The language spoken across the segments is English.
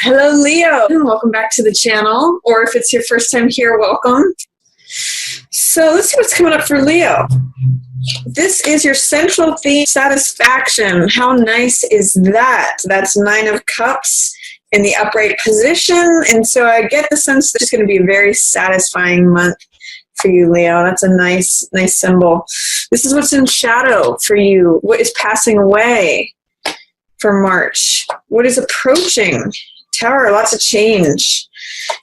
Hello, Leo, and welcome back to the channel, or if it's your first time here, welcome. So let's see what's coming up for Leo. This is your central theme, satisfaction. How nice is that? That's Nine of Cups in the upright position, and so I get the sense that it's going to be a very satisfying month for you, Leo. That's a nice symbol. This is what's in shadow for you. What is passing away for March? What is approaching? Tower, lots of change.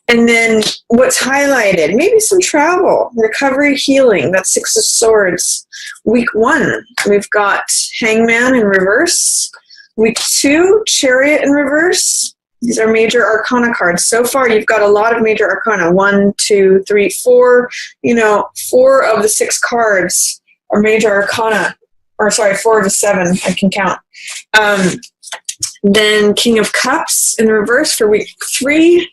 And then what's highlighted? Maybe some travel, recovery, healing. That's Six of Swords. Week 1, we've got Hangman in reverse. Week 2, Chariot in reverse. These are major arcana cards. So far, you've got a lot of major arcana. 1, 2, 3, 4. 4 of the 6 cards are major arcana. Or sorry, 4 of the 7. I can count. Then King of Cups in reverse for week 3,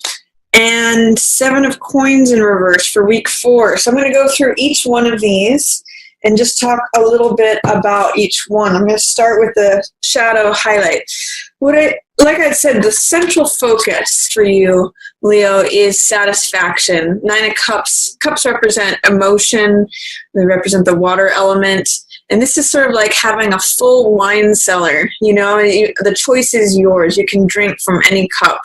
and 7 of Coins in reverse for week 4. So I'm going to go through each one of these and just talk a little bit about each one. I'm going to start with the shadow highlight. Like I said, the central focus for you, Leo, is satisfaction. 9 of Cups. Cups represent emotion. They represent the water element. And this is sort of like having a full wine cellar. The choice is yours. You can drink from any cup.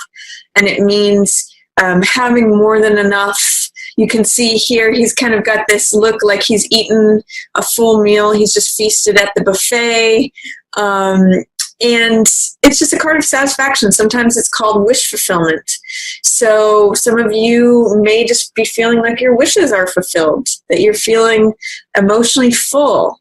And it means having more than enough. You can see here he's kind of got this look like he's eaten a full meal. He's just feasted at the buffet. And it's just a card of satisfaction. Sometimes it's called wish fulfillment. So some of you may just be feeling like your wishes are fulfilled, that you're feeling emotionally full.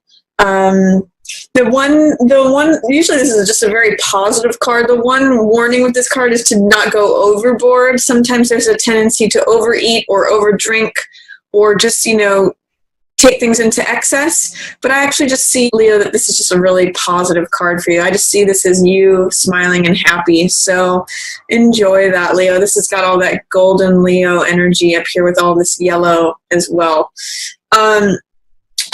The one, usually this is just a very positive card. The one warning with this card is to not go overboard. Sometimes there's a tendency to overeat or overdrink or just, take things into excess. But I actually just see, Leo, that this is just a really positive card for you. I just see this as you smiling and happy. So enjoy that, Leo. This has got all that golden Leo energy up here with all this yellow as well.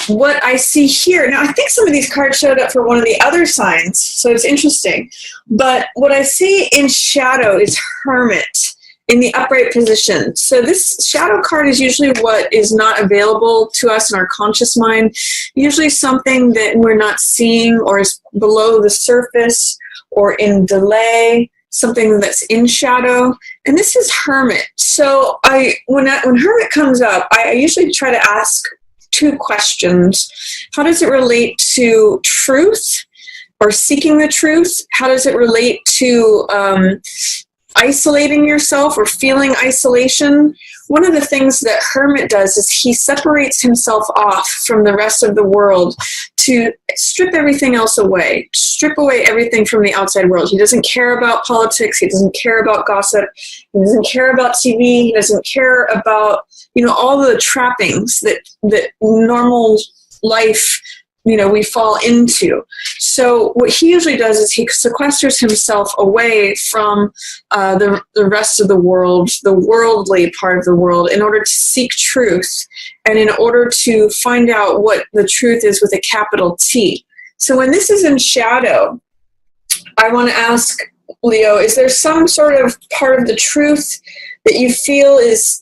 What I see here, now I think some of these cards showed up for one of the other signs, so it's interesting. But what I see in shadow is Hermit in the upright position. So this shadow card is usually what is not available to us in our conscious mind, usually something that we're not seeing or is below the surface or in delay, something that's in shadow. And this is Hermit. So when Hermit comes up, I usually try to ask 2 questions. How does it relate to truth or seeking the truth? How does it relate to isolating yourself or feeling isolation? One of the things that Hermit does is he separates himself off from the rest of the world to strip everything else away, strip away everything from the outside world. He doesn't care about politics. He doesn't care about gossip. He doesn't care about TV. He doesn't care about, all the trappings that normal life, we fall into. So what he usually does is he sequesters himself away from the rest of the world, the worldly part of the world, in order to seek truth and in order to find out what the truth is with a capital T. So when this is in shadow, I want to ask, Leo, is there some sort of part of the truth that you feel is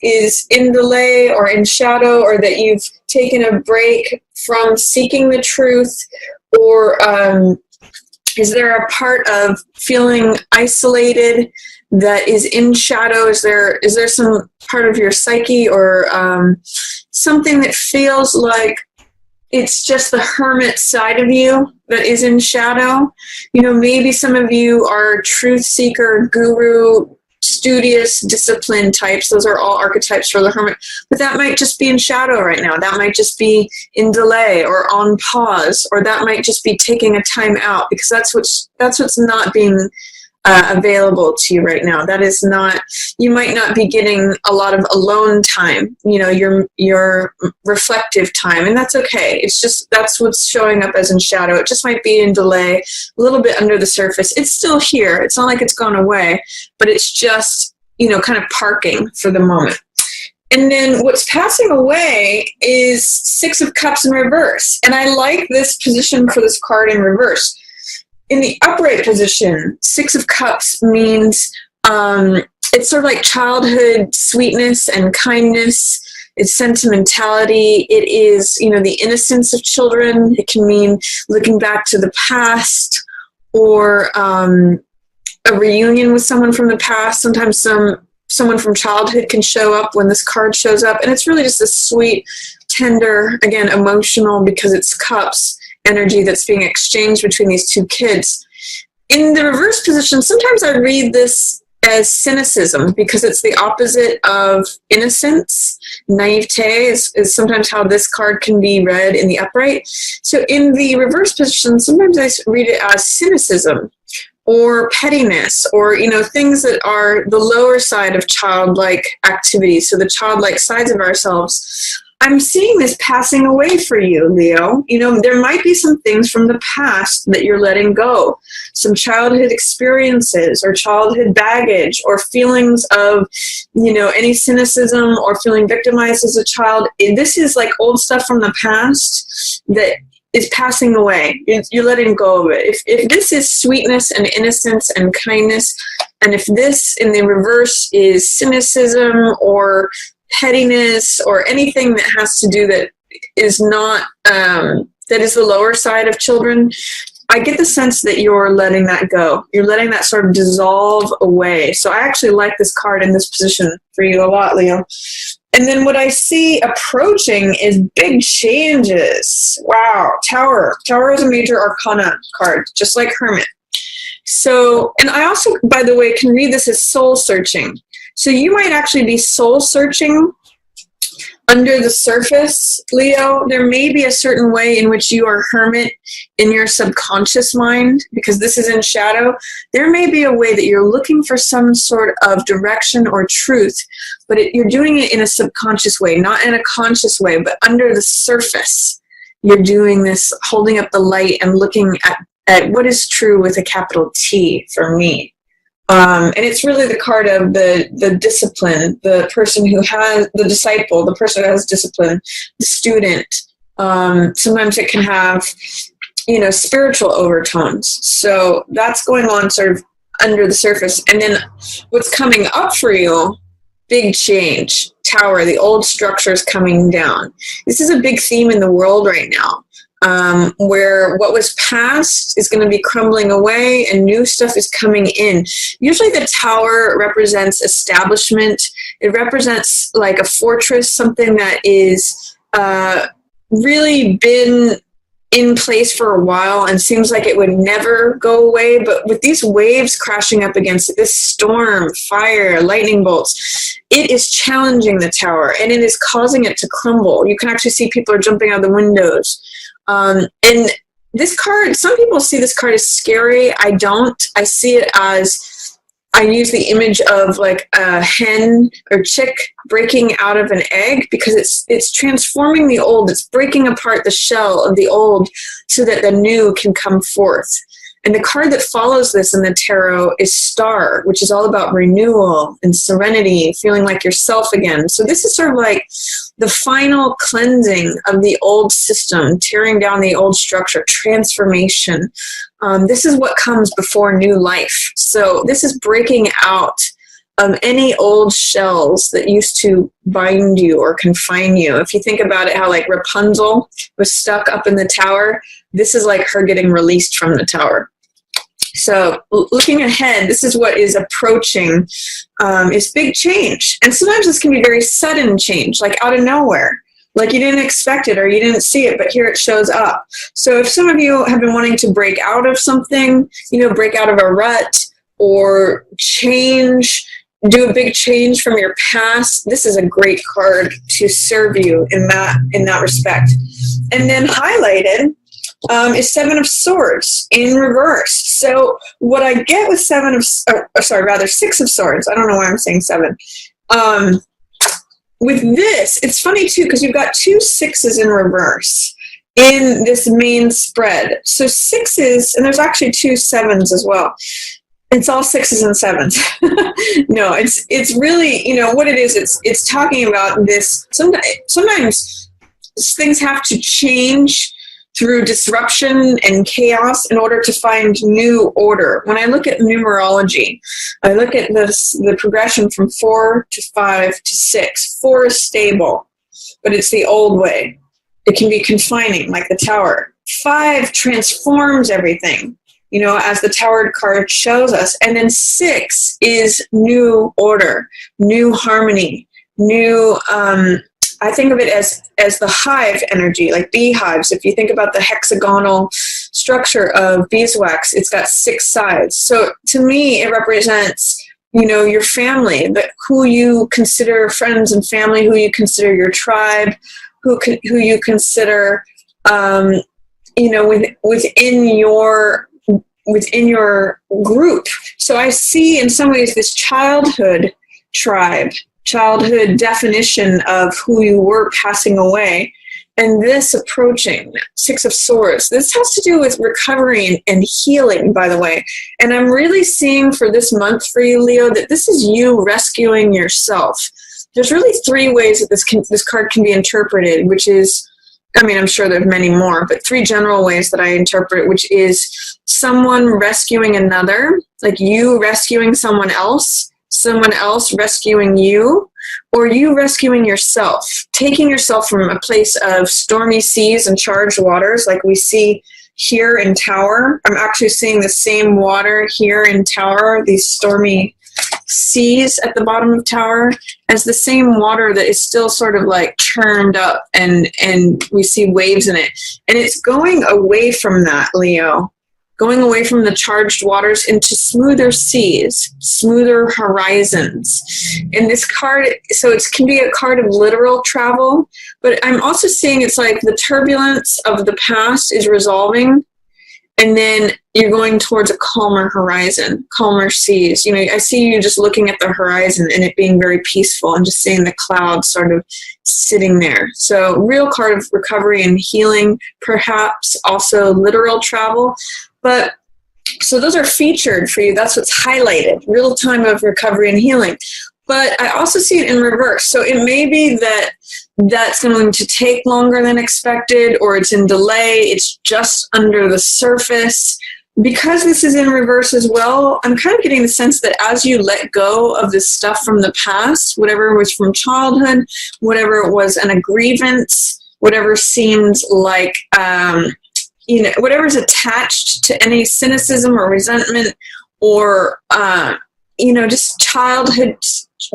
in delay or in shadow, or that you've taken a break from seeking the truth? Or is there a part of feeling isolated that is in shadow? Is there some part of your psyche or something that feels like it's just the hermit side of you that is in shadow? Maybe some of you are truth seeker, guru, studious, disciplined types. Those are all archetypes for the hermit. But that might just be in shadow right now. That might just be in delay or on pause, or that might just be taking a time out, because that's what's not being available to you right now. That is not, you might not be getting a lot of alone time, your reflective time, and that's okay. It's just, that's what's showing up as in shadow. It just might be in delay, a little bit under the surface. It's still here. It's not like it's gone away, but it's just, kind of parking for the moment. And then what's passing away is Six of Cups in reverse. And I like this position for this card in reverse. In the upright position, Six of Cups means It's sort of like childhood sweetness and kindness. It's sentimentality. It is, the innocence of children. It can mean looking back to the past, or a reunion with someone from the past. Sometimes someone from childhood can show up when this card shows up. And it's really just a sweet, tender, again, emotional, because it's cups energy that's being exchanged between these two kids. In the reverse position, sometimes I read this as cynicism, because it's the opposite of innocence. Naivete is sometimes how this card can be read in the upright. So in the reverse position, sometimes I read it as cynicism or pettiness, or things that are the lower side of childlike activities, so the childlike sides of ourselves. I'm seeing this passing away for you, Leo. There might be some things from the past that you're letting go, some childhood experiences or childhood baggage or feelings of, any cynicism or feeling victimized as a child. This is like old stuff from the past that is passing away. You're letting go of it. If this is sweetness and innocence and kindness, and if this in the reverse is cynicism or pettiness or anything that has to do that is not that is the lower side of children, I get the sense that you're letting that go. You're letting that sort of dissolve away. So I actually like this card in this position for you a lot, Leo. And then what I see approaching is big changes. Wow, Tower. Tower is a major arcana card, just like Hermit. So, and I also, by the way, can read this as soul searching. So you might actually be soul searching under the surface, Leo. There may be a certain way in which you are hermit in your subconscious mind, because this is in shadow. There may be a way that you're looking for some sort of direction or truth, but you're doing it in a subconscious way, not in a conscious way, but under the surface. You're doing this, holding up the light and looking at what is true with a capital T for me. And it's really the card of the discipline, the person who has, the disciple, the person who has discipline, the student. Sometimes it can have, spiritual overtones. So that's going on sort of under the surface. And then what's coming up for you, big change. Tower, the old structure is coming down. This is a big theme in the world right now. Where what was past is going to be crumbling away and new stuff is coming in. Usually the tower represents establishment. It represents like a fortress, something that is really been in place for a while and seems like it would never go away. But with these waves crashing up against it, this storm, fire, lightning bolts, it is challenging the tower and it is causing it to crumble. You can actually see people are jumping out the windows. And this card, some people see this card as scary. I don't. I see it as, I use the image of like a hen or chick breaking out of an egg, because it's transforming the old. It's breaking apart the shell of the old so that the new can come forth. And the card that follows this in the tarot is Star, which is all about renewal and serenity, feeling like yourself again. So this is sort of like the final cleansing of the old system, tearing down the old structure, transformation. This is what comes before new life. So this is breaking out of any old shells that used to bind you or confine you. If you think about it, how like Rapunzel was stuck up in the tower, this is like her getting released from the tower. So looking ahead, this is what is approaching, is big change. And sometimes this can be very sudden change, like out of nowhere. Like you didn't expect it or you didn't see it, but here it shows up. So if some of you have been wanting to break out of something, break out of a rut or change, do a big change from your past, this is a great card to serve you in that respect. And then highlighted is Seven of Swords in reverse. So what I get with Six of Swords, I don't know why I'm saying seven. With this, it's funny too, because you've got two sixes in reverse in this main spread. So sixes, and there's actually two sevens as well. It's all sixes and sevens. No, it's really, what it is, it's talking about this. Sometimes things have to change through disruption and chaos in order to find new order. When I look at numerology, I look at the progression from 4 to 5 to 6. 4 is stable, but it's the old way. It can be confining, like the Tower. 5 transforms everything, as the Tower card shows us. And then 6 is new order, new harmony, new, I think of it as the hive energy, like beehives. If you think about the hexagonal structure of beeswax, it's got 6 sides. So to me, it represents, your family, who you consider friends and family, who you consider your tribe, who you consider, within your group. So I see in some ways this childhood tribe, childhood definition of who you were passing away, and this approaching 6 of Swords. This has to do with recovery and healing, by the way. And I'm really seeing for this month for you, Leo, that this is you rescuing yourself. There's really 3 ways that this card can be interpreted, which is, I'm sure there's many more, but 3 general ways that I interpret, which is someone rescuing another, like you rescuing someone else rescuing you, or you rescuing yourself, taking yourself from a place of stormy seas and charged waters like we see here in Tower. I'm actually seeing the same water here in Tower, these stormy seas at the bottom of Tower, as the same water that is still sort of like churned up and we see waves in it. And it's going away from that, Leo. Going away from the charged waters into smoother seas, smoother horizons. And this card, so it can be a card of literal travel, but I'm also seeing it's like the turbulence of the past is resolving, and then you're going towards a calmer horizon, calmer seas. I see you just looking at the horizon and it being very peaceful and just seeing the clouds sort of sitting there. So real card of recovery and healing, perhaps also literal travel. But so those are featured for you. That's what's highlighted, real time of recovery and healing. But I also see it in reverse. So it may be that that's going to take longer than expected, or it's in delay. It's just under the surface. Because this is in reverse as well, I'm kind of getting the sense that as you let go of this stuff from the past, whatever was from childhood, whatever was a grievance, whatever seems like whatever's attached to any cynicism or resentment or, just childhood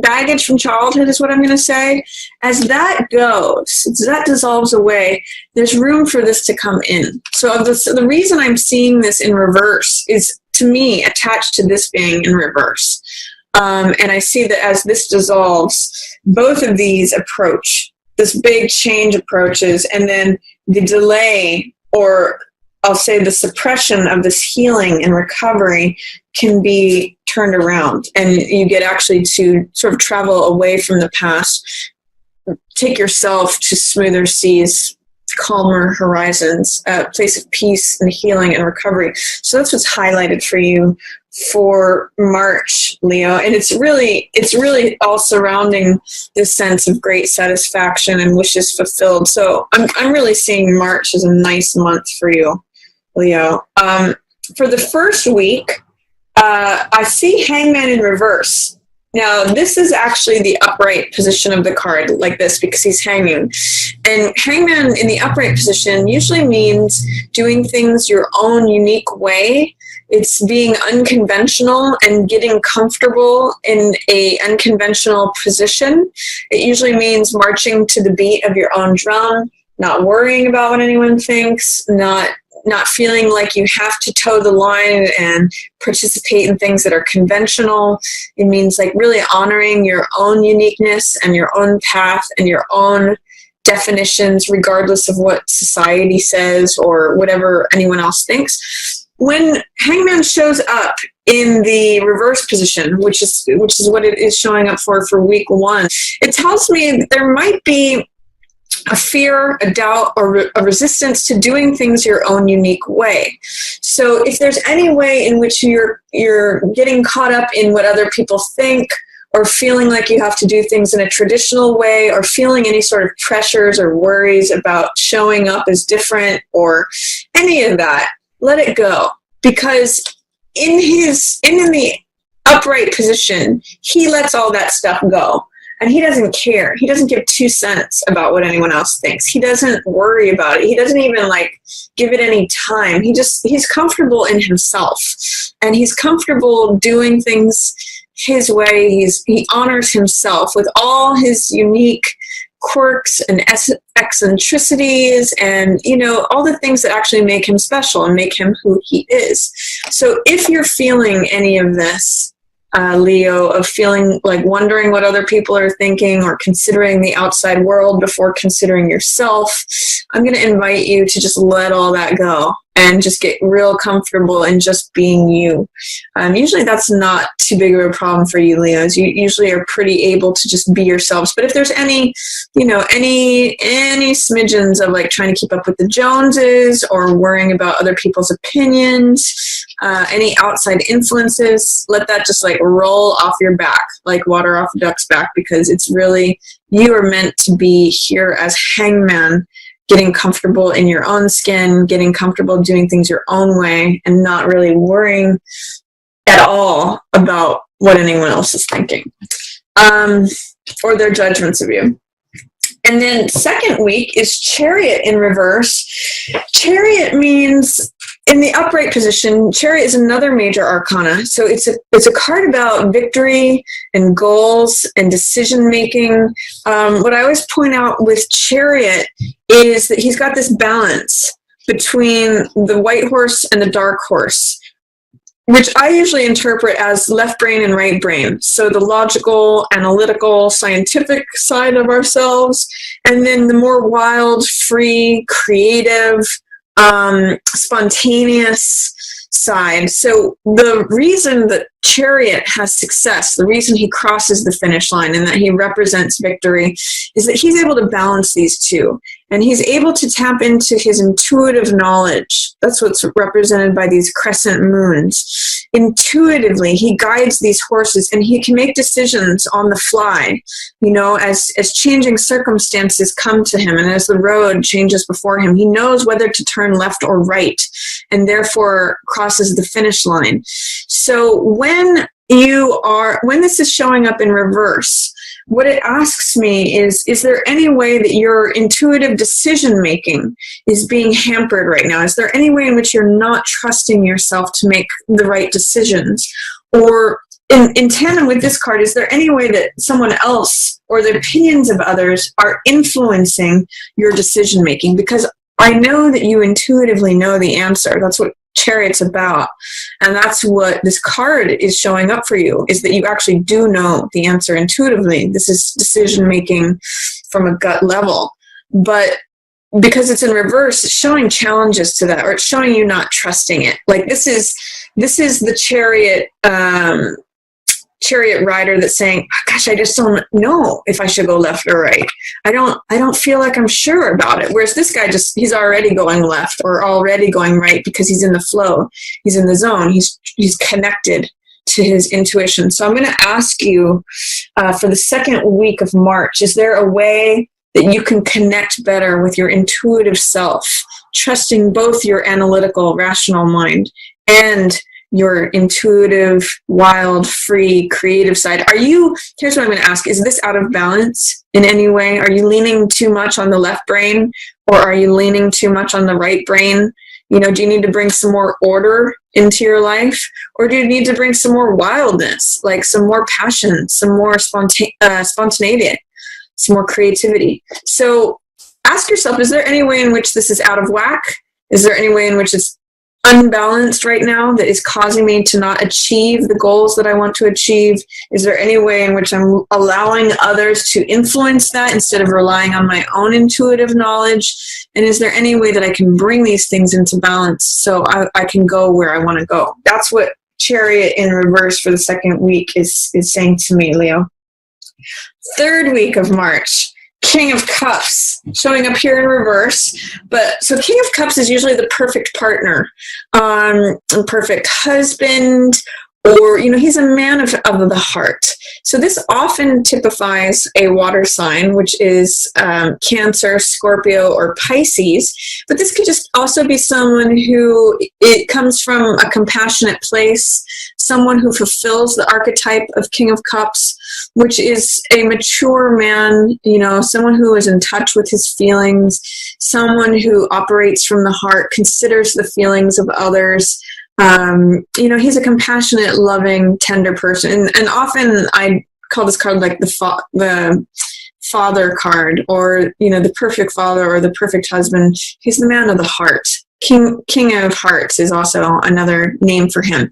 baggage from childhood is what I'm going to say. As that goes, as that dissolves away, there's room for this to come in. So the reason I'm seeing this in reverse is, to me, attached to this being in reverse. And I see that as this dissolves, both of these approach, this big change approaches, and then the delay, or I'll say the suppression of this healing and recovery, can be turned around, and you get actually to sort of travel away from the past, take yourself to smoother seas, calmer horizons, a place of peace and healing and recovery. So that's what's highlighted for you for March, Leo. And it's really all surrounding this sense of great satisfaction and wishes fulfilled. So I'm really seeing March as a nice month for you, Leo. For the first week, I see Hangman in reverse. Now, this is actually the upright position of the card, like this, because he's hanging. And Hangman in the upright position usually means doing things your own unique way. It's being unconventional and getting comfortable in a unconventional position. It usually means marching to the beat of your own drum, not worrying about what anyone thinks, not feeling like you have to toe the line and participate in things that are conventional. It means like really honoring your own uniqueness and your own path and your own definitions, regardless of what society says or whatever anyone else thinks. When Hangman shows up in the reverse position, which is what it is showing up for week 1, it tells me that there might be a fear, a doubt, or a resistance to doing things your own unique way. So if there's any way in which you're getting caught up in what other people think, or feeling like you have to do things in a traditional way, or feeling any sort of pressures or worries about showing up as different or any of that, let it go. Because in the upright position, he lets all that stuff go. And he doesn't care. He doesn't give 2 cents about what anyone else thinks. He doesn't worry about it. He doesn't even give it any time. He's comfortable in himself, and he's comfortable doing things his way. He honors himself with all his unique quirks and eccentricities and, all the things that actually make him special and make him who he is. So if you're feeling any of this, Leo, of feeling like wondering what other people are thinking or considering the outside world before considering yourself, I'm going to invite you to just let all that go and just get real comfortable in just being you. Usually that's not too big of a problem for you, Leos. You usually are pretty able to just be yourselves. But if there's any smidgens of trying to keep up with the Joneses or worrying about other people's opinions, any outside influences, let that just roll off your back like water off a duck's back, because it's really, you are meant to be here as hangman, getting comfortable in your own skin, getting comfortable doing things your own way, and not really worrying at all about what anyone else is thinking or their judgments of you. And then second week is Chariot in reverse. Chariot means, in the upright position, Chariot is another major arcana. So it's a card about victory and goals and decision making. What I always point out with Chariot is that he's got this balance between the white horse and the dark horse, which I usually interpret as left brain and right brain. So the logical, analytical, scientific side of ourselves, and then the more wild, free, creative, spontaneous side. So the reason that Chariot has success, the reason he crosses the finish line and that he represents victory, is that he's able to balance these two. And he's able to tap into his intuitive knowledge. That's what's represented by these crescent moons. Intuitively, he guides these horses, and he can make decisions on the fly, as changing circumstances come to him and as the road changes before him. He knows whether to turn left or right, and therefore crosses the finish line. So when this is showing up in reverse, what it asks me is there any way that your intuitive decision-making is being hampered right now? Is there any way in which you're not trusting yourself to make the right decisions? Or in tandem with this card, is there any way that someone else or the opinions of others are influencing your decision-making? Because I know that you intuitively know the answer. That's what Chariot's about, and that's what this card is showing up for you, is that you actually do know the answer intuitively. This is decision making from a gut level, but because it's in reverse, it's showing challenges to that, or it's showing you not trusting it. This is the chariot rider that's saying, oh, gosh, I just don't know if I should go left or right. I don't feel like I'm sure about it. Whereas this guy he's already going left or already going right because he's in the flow. He's in the zone. He's connected to his intuition. So I'm going to ask you for the second week of March, is there a way that you can connect better with your intuitive self, trusting both your analytical, rational mind and your intuitive, wild, free, creative side? Here's what I'm going to ask. Is this out of balance in any way? Are you leaning too much on the left brain, or are you leaning too much on the right brain? Do you need to bring some more order into your life? Or do you need to bring some more wildness, like some more passion, some more spontaneity, some more creativity? So ask yourself, is there any way in which this is out of whack? Is there any way in which it's unbalanced right now that is causing me to not achieve the goals that I want to achieve? Is there any way in which I'm allowing others to influence that instead of relying on my own intuitive knowledge? And is there any way that I can bring these things into balance so I can go where I want to go? That's what Chariot in reverse for the second week is saying to me, Leo. Third week of March, King of Cups showing up here in reverse. But so King of Cups is usually the perfect partner, perfect husband, or, you know, he's a man of the heart. So this often typifies a water sign, which is Cancer, Scorpio, or Pisces. But this could just also be someone who, it comes from a compassionate place, someone who fulfills the archetype of King of Cups, which is a mature man, you know, someone who is in touch with his feelings, someone who operates from the heart, considers the feelings of others. You know, he's a compassionate, loving, tender person. And often I call this card like the father card, or, you know, the perfect father or the perfect husband. He's the man of the heart. King of Hearts is also another name for him.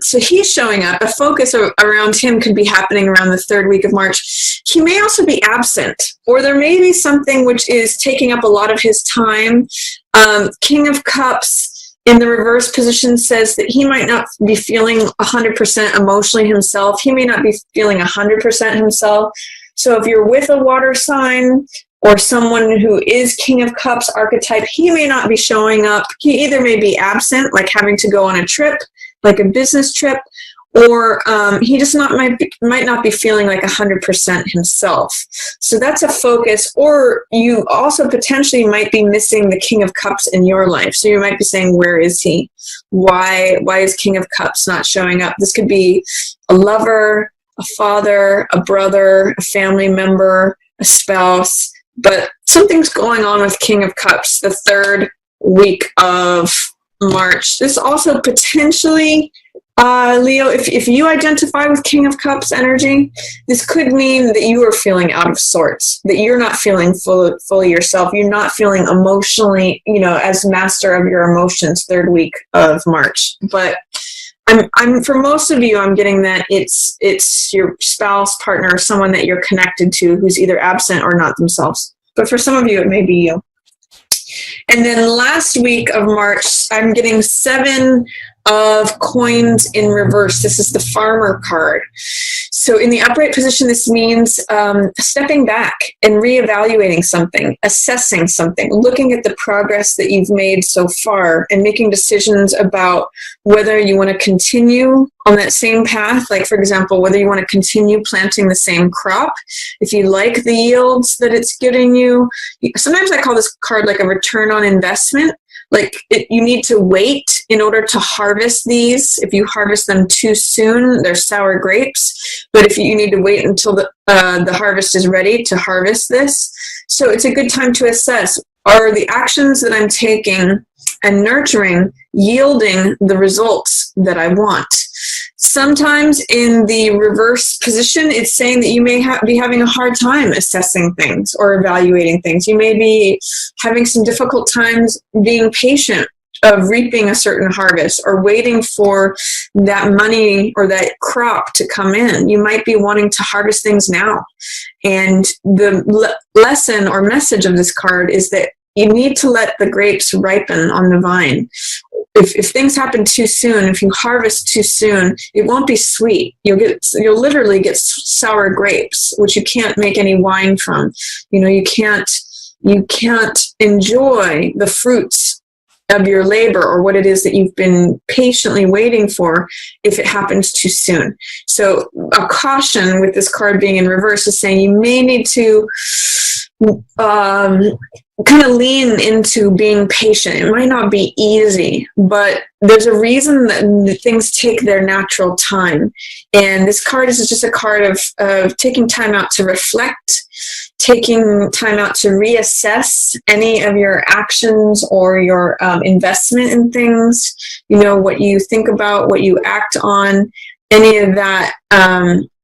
So he's showing up. A focus around him could be happening around the third week of March. He may also be absent, or there may be something which is taking up a lot of his time. King of Cups in the reverse position says that he might not be feeling 100% emotionally himself. He may not be feeling 100% himself. So if you're with a water sign or someone who is King of Cups archetype, he may not be showing up. He either may be absent, like having to go on a trip, like a business trip, or he just might not be feeling like 100% himself. So that's a focus. Or you also potentially might be missing the King of Cups in your life. So you might be saying, where is he? Why is King of Cups not showing up? This could be a lover, a father, a brother, a family member, a spouse. But something's going on with King of Cups the third week of March. This also potentially, Leo, if you identify with King of Cups energy, this could mean that you are feeling out of sorts, that you're not feeling fully yourself. You're not feeling emotionally, you know, as master of your emotions third week of March. But I'm for most of you, I'm getting that it's your spouse, partner, someone that you're connected to who's either absent or not themselves. But for some of you, it may be you. And then last week of March, I'm getting 7 of coins in reverse. This is the farmer card. So in the upright position, this means stepping back and reevaluating something, assessing something, looking at the progress that you've made so far and making decisions about whether you want to continue on that same path. Like, for example, whether you want to continue planting the same crop, if you like the yields that it's getting you. Sometimes I call this card like a return on investment. Like you need to wait in order to harvest these. If you harvest them too soon, they're sour grapes. But if you need to wait until the harvest is ready to harvest this. So it's a good time to assess, are the actions that I'm taking and nurturing yielding the results that I want? Sometimes in the reverse position, it's saying that you may be having a hard time assessing things or evaluating things. You may be having some difficult times being patient of reaping a certain harvest or waiting for that money or that crop to come in. You might be wanting to harvest things now. And the lesson or message of this card is that you need to let the grapes ripen on the vine. If things happen too soon, if you harvest too soon, it won't be sweet. You'll literally get sour grapes, which you can't make any wine from. You know, you can't enjoy the fruits of your labor or what it is that you've been patiently waiting for if it happens too soon. So a caution with this card being in reverse is saying you may need to kind of lean into being patient. It might not be easy, but there's a reason that things take their natural time. And this card is just a card of taking time out to reflect, taking time out to reassess any of your actions or your investment in things, you know, what you think about, what you act on, any of that,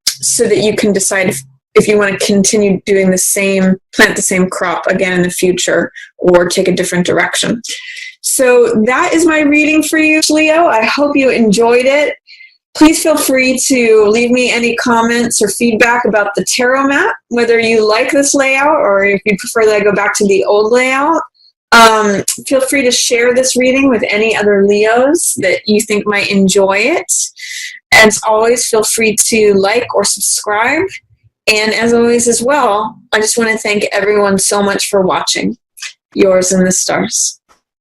so that you can decide if you want to continue doing plant the same crop again in the future or take a different direction. So that is my reading for you, Leo. I hope you enjoyed it. Please feel free to leave me any comments or feedback about the tarot mat, whether you like this layout or if you prefer that I go back to the old layout. Feel free to share this reading with any other Leos that you think might enjoy it. As always, feel free to like or subscribe. And as always as well, I just want to thank everyone so much for watching. Yours in the stars.